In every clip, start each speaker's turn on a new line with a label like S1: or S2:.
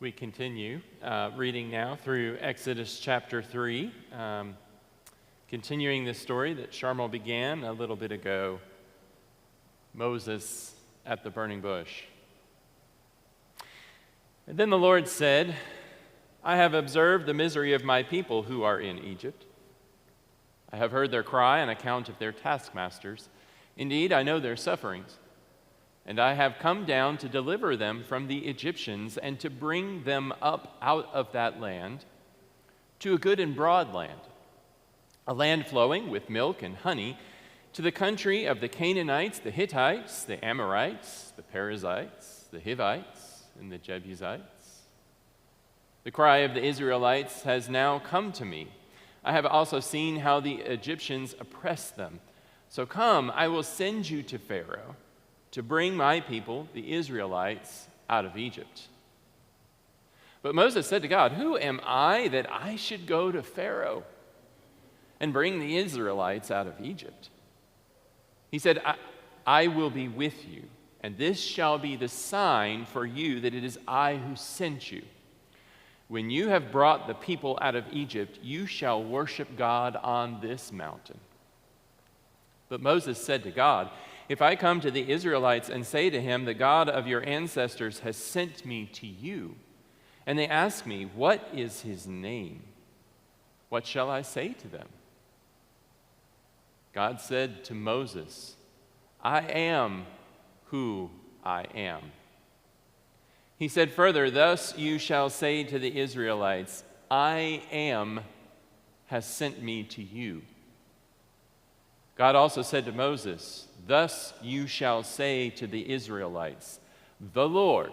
S1: We continue reading now through Exodus chapter 3, continuing the story that Sharmal began a little bit ago, Moses at the burning bush. And then the Lord said, I have observed the misery of my people who are in Egypt. I have heard their cry on account of their taskmasters. Indeed, I know their sufferings. And I have come down to deliver them from the Egyptians and to bring them up out of that land to a good and broad land, a land flowing with milk and honey, to the country of the Canaanites, the Hittites, the Amorites, the Perizzites, the Hivites, and the Jebusites. The cry of the Israelites has now come to me. I have also seen how the Egyptians oppress them. So come, I will send you to Pharaoh, to bring my people, the Israelites, out of Egypt. But Moses said to God, who am I that I should go to Pharaoh and bring the Israelites out of Egypt? He said, I will be with you, and this shall be the sign for you that it is I who sent you. When you have brought the people out of Egypt, you shall worship God on this mountain. But Moses said to God, if I come to the Israelites and say to him, the God of your ancestors has sent me to you, and they ask me, what is his name? What shall I say to them? God said to Moses, I am who I am. He said further, thus you shall say to the Israelites, I am has sent me to you. God also said to Moses, thus you shall say to the Israelites, the Lord,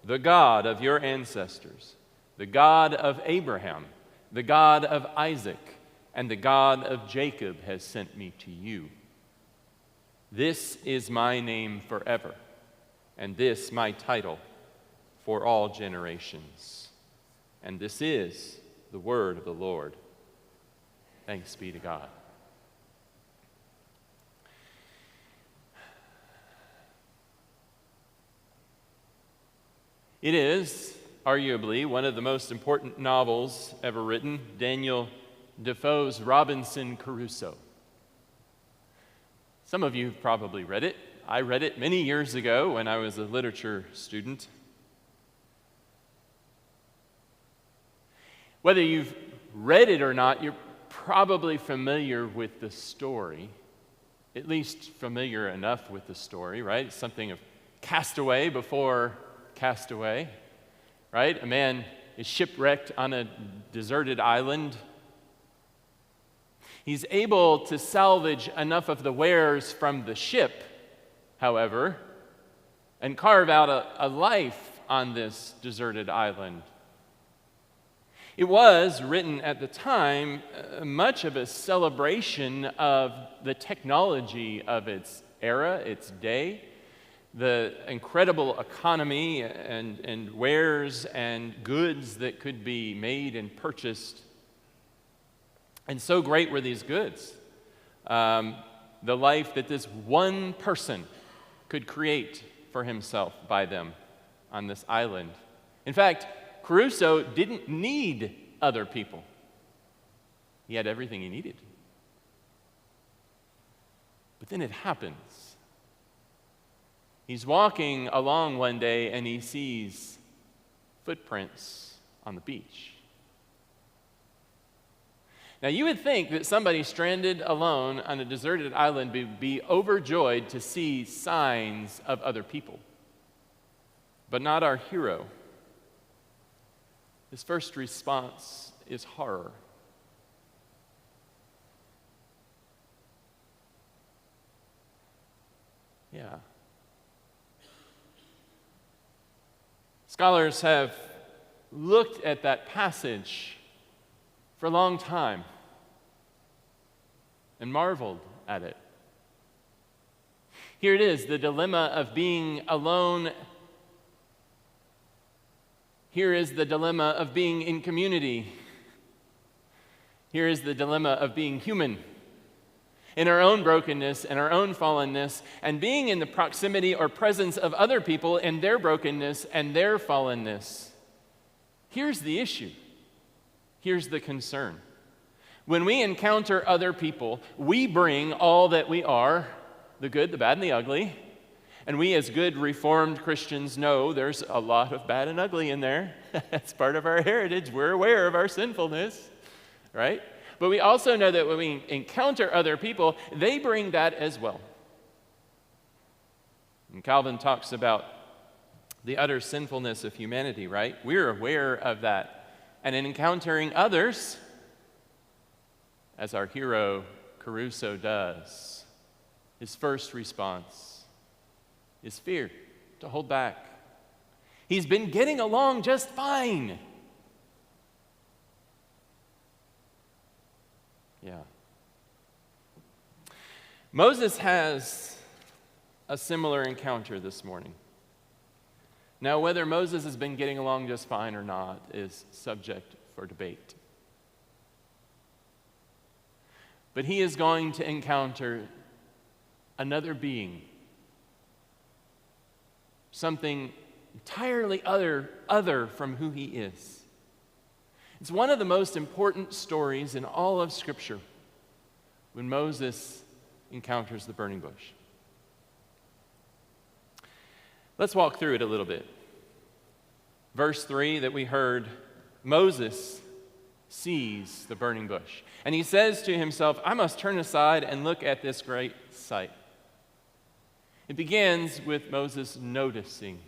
S1: the God of your ancestors, the God of Abraham, the God of Isaac, and the God of Jacob has sent me to you. This is my name forever, and this my title for all generations. And this is the word of the Lord. Thanks be to God. It is, arguably, one of the most important novels ever written, Daniel Defoe's Robinson Crusoe. Some of you have probably read it. I read it many years ago when I was a literature student. Whether you've read it or not, you're probably familiar with the story, at least familiar enough with the story, right? It's something of castaway before castaway, right? A man is shipwrecked on a deserted island. He's able to salvage enough of the wares from the ship, however, and carve out a life on this deserted island. It was written at the time much of a celebration of the technology of its era, its day, the incredible economy and wares and goods that could be made and purchased. And so great were these goods, the life that this one person could create for himself by them on this island. In fact, Crusoe didn't need other people. He had everything he needed. But then it happens. He's walking along one day and he sees footprints on the beach. Now, you would think that somebody stranded alone on a deserted island would be overjoyed to see signs of other people. But not our hero. His first response is horror. Yeah. Scholars have looked at that passage for a long time and marveled at it. Here it is, the dilemma of being alone. Here is the dilemma of being in community. Here is the dilemma of being human. in our own brokenness and our own fallenness, and being in the proximity or presence of other people in their brokenness and their fallenness. Here's the issue. Here's the concern. When we encounter other people, we bring all that we are, the good, the bad, and the ugly. And we as good Reformed Christians know there's a lot of bad and ugly in there. That's part of our heritage. We're aware of our sinfulness, right? But we also know that when we encounter other people, they bring that as well. And Calvin talks about the utter sinfulness of humanity, right? We're aware of that. And in encountering others, as our hero Caruso does, his first response is fear, to hold back. He's been getting along just fine. Yeah. Moses has a similar encounter this morning. Now, whether Moses has been getting along just fine or not is subject for debate. But he is going to encounter another being, something entirely other from who he is. It's one of the most important stories in all of Scripture when Moses encounters the burning bush. Let's walk through it a little bit. Verse 3 that we heard, Moses sees the burning bush. And he says to himself, I must turn aside and look at this great sight. It begins with Moses noticing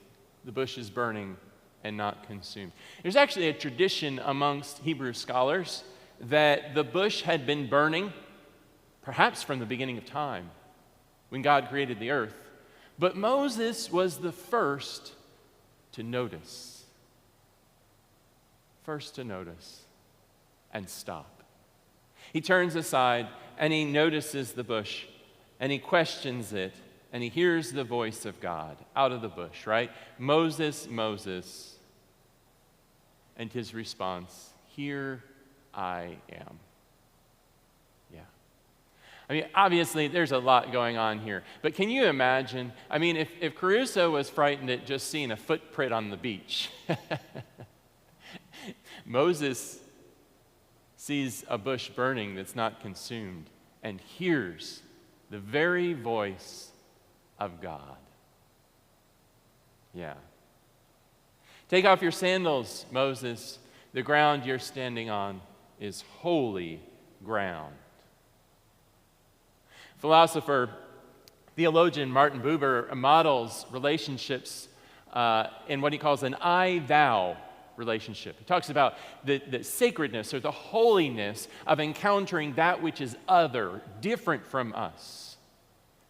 S1: the bush is burning and not consumed. There's actually a tradition amongst Hebrew scholars that the bush had been burning, perhaps from the beginning of time, when God created the earth. But Moses was the first to notice. First to notice and stop. He turns aside and he notices the bush and he questions it and he hears the voice of God out of the bush, right? Moses, Moses. And his response, here I am. Yeah. I mean, obviously, there's a lot going on here. But can you imagine? I mean, if Caruso was frightened at just seeing a footprint on the beach, Moses sees a bush burning that's not consumed and hears the very voice of God. Yeah. Take off your sandals, Moses. The ground you're standing on is holy ground. Philosopher, theologian Martin Buber models relationships in what he calls an I-thou relationship. He talks about the sacredness or the holiness of encountering that which is other, different from us.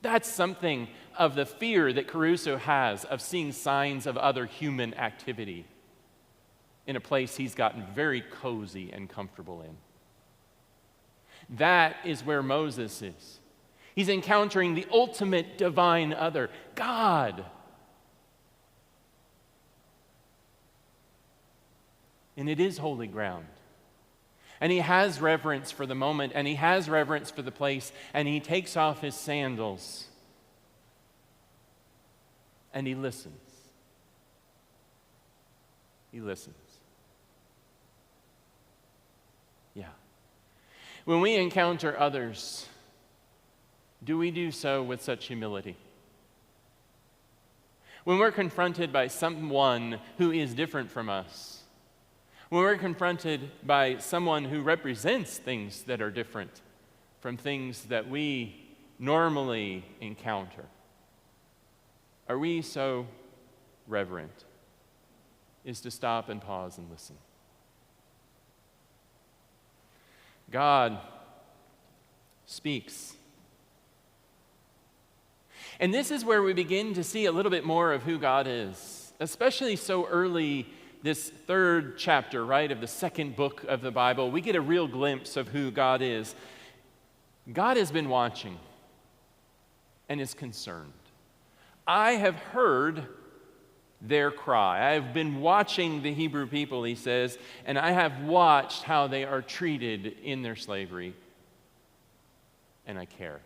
S1: That's something of the fear that Caruso has of seeing signs of other human activity in a place he's gotten very cozy and comfortable in. That is where Moses is. He's encountering the ultimate divine other, God. And it is holy ground. And he has reverence for the moment, and he has reverence for the place, and he takes off his sandals, and he listens. He listens. Yeah. When we encounter others, do we do so with such humility? When we're confronted by someone who is different from us, when we're confronted by someone who represents things that are different from things that we normally encounter, are we so reverent as to stop and pause and listen? God speaks. And this is where we begin to see a little bit more of who God is, especially so early this third chapter, right, of the second book of the Bible. We get a real glimpse of who God is. God has been watching and is concerned. I have heard their cry. I have been watching the Hebrew people, he says, and I have watched how they are treated in their slavery, and I care.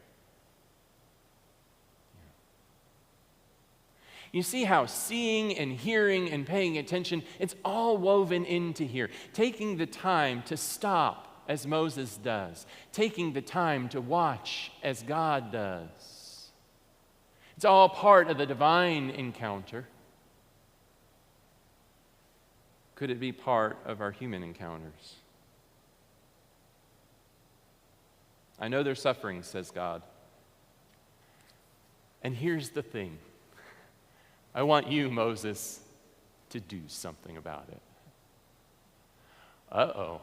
S1: You see how seeing and hearing and paying attention, it's all woven into here. Taking the time to stop as Moses does. Taking the time to watch as God does. It's all part of the divine encounter. Could it be part of our human encounters? I know there's suffering, says God. And here's the thing. I want you, Moses, to do something about it. Uh-oh.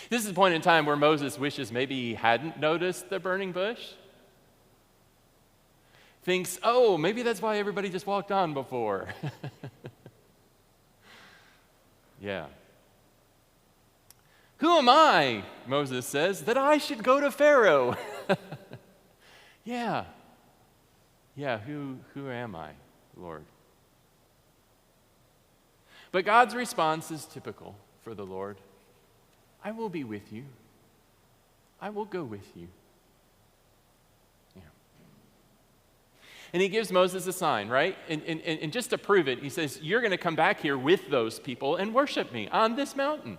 S1: This is the point in time where Moses wishes maybe he hadn't noticed the burning bush. Thinks, oh, maybe that's why everybody just walked on before. Yeah. Who am I, Moses says, that I should go to Pharaoh? Yeah, who am I, Lord? But God's response is typical for the Lord. I will be with you. I will go with you. Yeah. And he gives Moses a sign, right? And just to prove it, he says, you're going to come back here with those people and worship me on this mountain.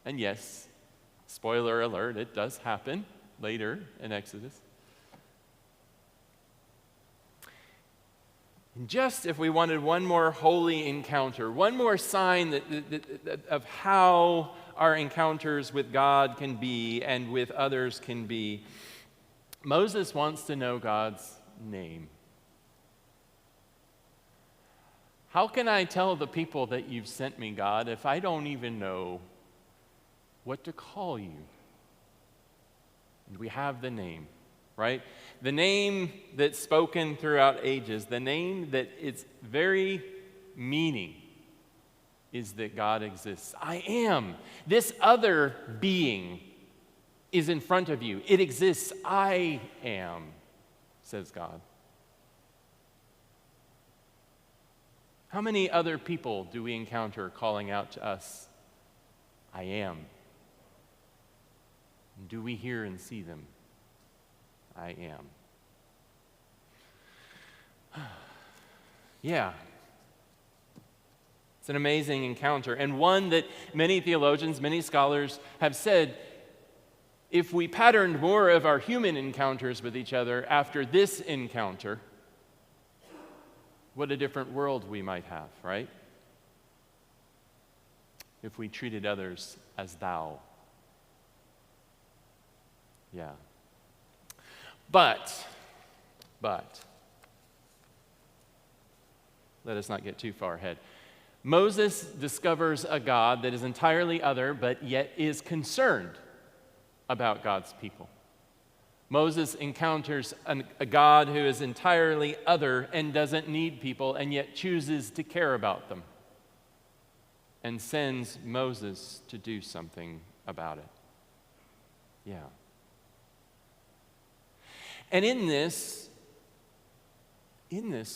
S1: And yes, spoiler alert, it does happen later in Exodus. And just if we wanted one more holy encounter, one more sign of how our encounters with God can be and with others can be, Moses wants to know God's name. How can I tell the people that you've sent me, God, if I don't even know what to call you? And we have the name. Right? The name that's spoken throughout ages, the name that its very meaning is that God exists. I am. This other being is in front of you. It exists. I am, says God. How many other people do we encounter calling out to us, I am? Do we hear and see them? I am. Yeah. It's an amazing encounter, and one that many theologians, many scholars have said, if we patterned more of our human encounters with each other after this encounter, what a different world we might have, right? If we treated others as thou. Yeah. But, let us not get too far ahead. Moses discovers a God that is entirely other, but yet is concerned about God's people. Moses encounters a God who is entirely other and doesn't need people, and yet chooses to care about them, and sends Moses to do something about it. Yeah. And in this,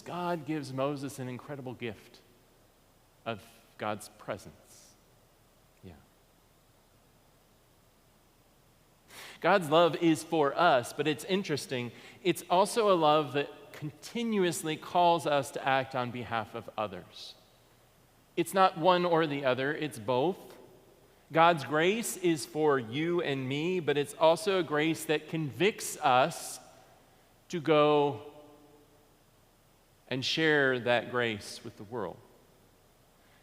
S1: God gives Moses an incredible gift of God's presence. Yeah. God's love is for us, but it's interesting. It's also a love that continuously calls us to act on behalf of others. It's not one or the other, it's both. God's grace is for you and me, but it's also a grace that convicts us to go and share that grace with the world.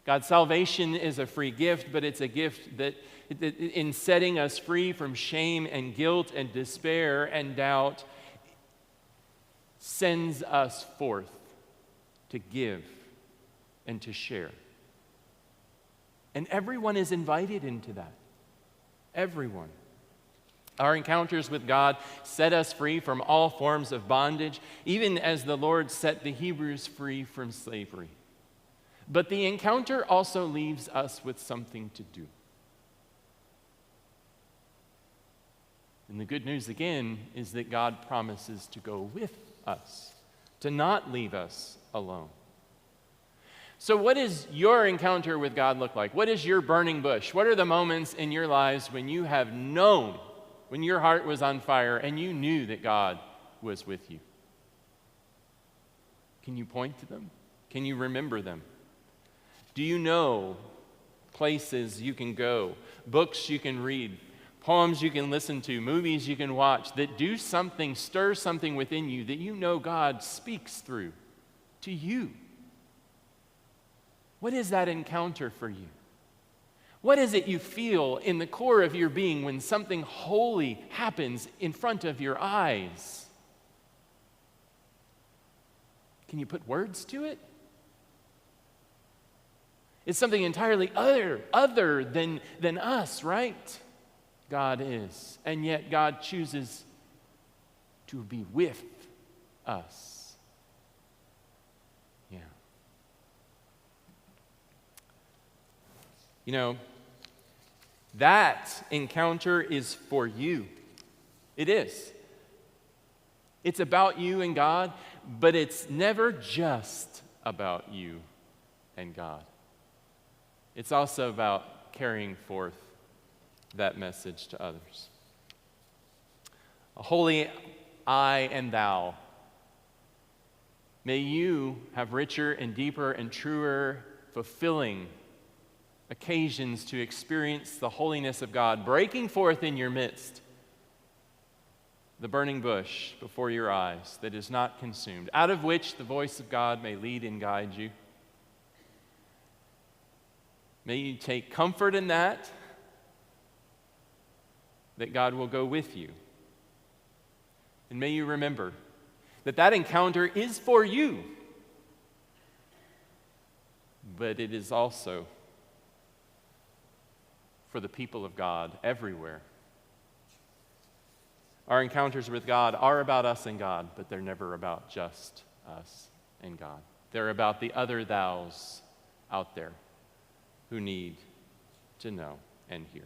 S1: God's salvation is a free gift, but it's a gift that in setting us free from shame and guilt and despair and doubt, sends us forth to give and to share. And everyone is invited into that. Everyone. Our encounters with God set us free from all forms of bondage, even as the Lord set the Hebrews free from slavery. But the encounter also leaves us with something to do. And the good news, again, is that God promises to go with us, to not leave us alone. So what does your encounter with God look like? What is your burning bush? What are the moments in your lives when you have known, when your heart was on fire and you knew that God was with you? Can you point to them? Can you remember them? Do you know places you can go, books you can read, poems you can listen to, movies you can watch that do something, stir something within you that you know God speaks through to you? What is that encounter for you? What is it you feel in the core of your being when something holy happens in front of your eyes? Can you put words to it? It's something entirely other than us, right? God is. And yet God chooses to be with us. Yeah. You know, that encounter is for you. It is. It's about you and God, but it's never just about you and God. It's also about carrying forth that message to others. A holy I and thou. May you have richer and deeper and truer, fulfilling occasions to experience the holiness of God breaking forth in your midst, the burning bush before your eyes that is not consumed, out of which the voice of God may lead and guide you. May you take comfort in that God will go with you. And may you remember that encounter is for you, but it is also for the people of God everywhere. Our encounters with God are about us and God, but they're never about just us and God. They're about the other thous out there who need to know and hear.